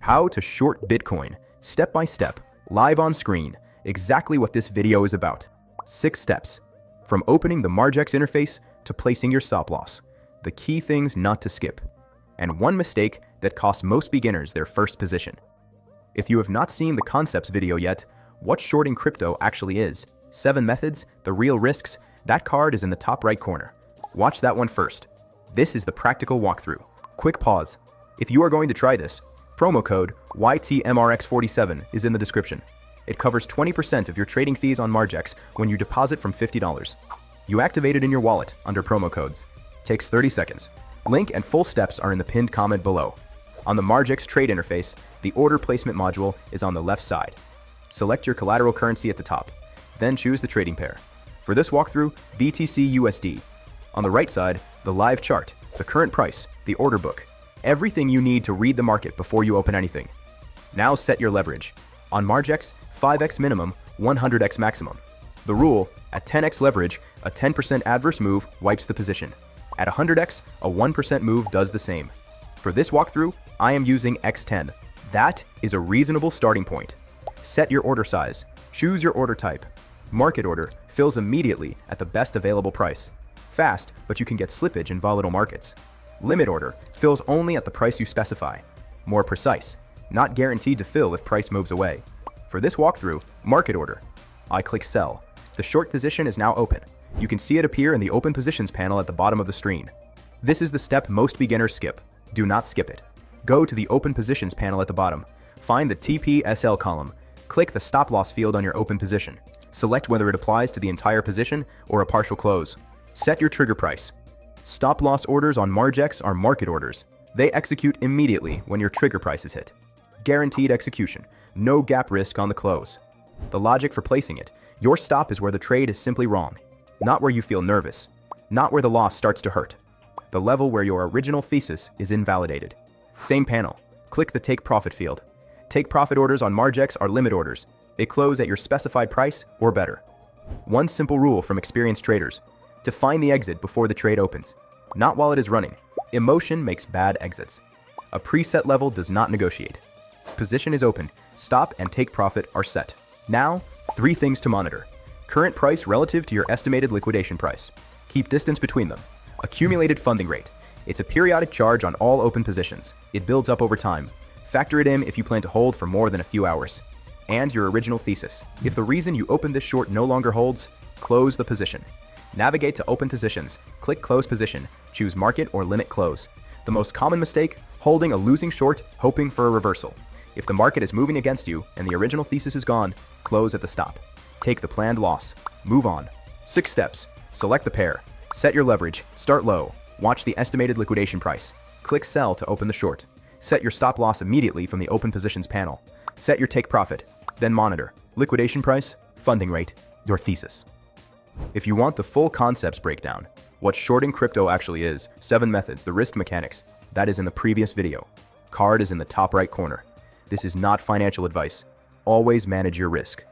How to short Bitcoin, step by step, live on screen, exactly what this video is about. 6 steps, from opening the Margex interface to placing your stop loss, the key things not to skip, and one mistake that costs most beginners their first position. If you have not seen the concepts video yet, what shorting crypto actually is, 7 methods, the real risks, that card is in the top right corner. Watch that one first. This is the practical walkthrough. Quick pause. If you are going to try this, promo code YTMRX47 is in the description. It covers 20% of your trading fees on Margex when you deposit from $50. You activate it in your wallet under promo codes. Takes 30 seconds. Link and full steps are in the pinned comment below. On the Margex trade interface, the order placement module is on the left side. Select your collateral currency at the top, then choose the trading pair. For this walkthrough, BTC USD. On the right side, the live chart, the current price, the order book. Everything you need to read the market before you open anything. Now set your leverage. On Margex, 5x minimum, 100x maximum. The rule, at 10x leverage, a 10% adverse move wipes the position. At 100x, a 1% move does the same. For this walkthrough, I am using X10. That is a reasonable starting point. Set your order size. Choose your order type. Market order fills immediately at the best available price. Fast, but you can get slippage in volatile markets. Limit order fills only at the price you specify. More precise, not guaranteed to fill if price moves away. For this walkthrough, market order. I click sell. The short position is now open. You can see it appear in the open positions panel at the bottom of the screen. This is the step most beginners skip. Do not skip it. Go to the open positions panel at the bottom. Find the TP/SL column. Click the stop loss field on your open position. Select whether it applies to the entire position or a partial close. Set your trigger price. Stop loss orders on Margex are market orders. They execute immediately when your trigger price is hit. Guaranteed execution, no gap risk on the close. The logic for placing it, your stop is where the trade is simply wrong, not where you feel nervous, not where the loss starts to hurt. The level where your original thesis is invalidated. Same panel, click the take profit field. Take profit orders on Margex are limit orders. They close at your specified price or better. One simple rule from experienced traders. To find the exit before the trade opens, not while it is running. Emotion makes bad exits. A preset level does not negotiate. Position is open, stop and take profit are set. Now, 3 things to monitor. Current price relative to your estimated liquidation price. Keep distance between them. Accumulated funding rate. It's a periodic charge on all open positions. It builds up over time. Factor it in if you plan to hold for more than a few hours. And your original thesis. If the reason you opened this short no longer holds, close the position. Navigate to open positions, click close position, choose market or limit close. The most common mistake, holding a losing short, hoping for a reversal. If the market is moving against you and the original thesis is gone, close at the stop. Take the planned loss. Move on. 6 steps. Select the pair. Set your leverage. Start low. Watch the estimated liquidation price. Click sell to open the short. Set your stop loss immediately from the open positions panel. Set your take profit. Then monitor. Liquidation price, funding rate, your thesis. If you want the full concepts breakdown, what shorting crypto actually is, 7 methods, the risk mechanics, that is in the previous video. Card is in the top right corner. This is not financial advice. Always manage your risk.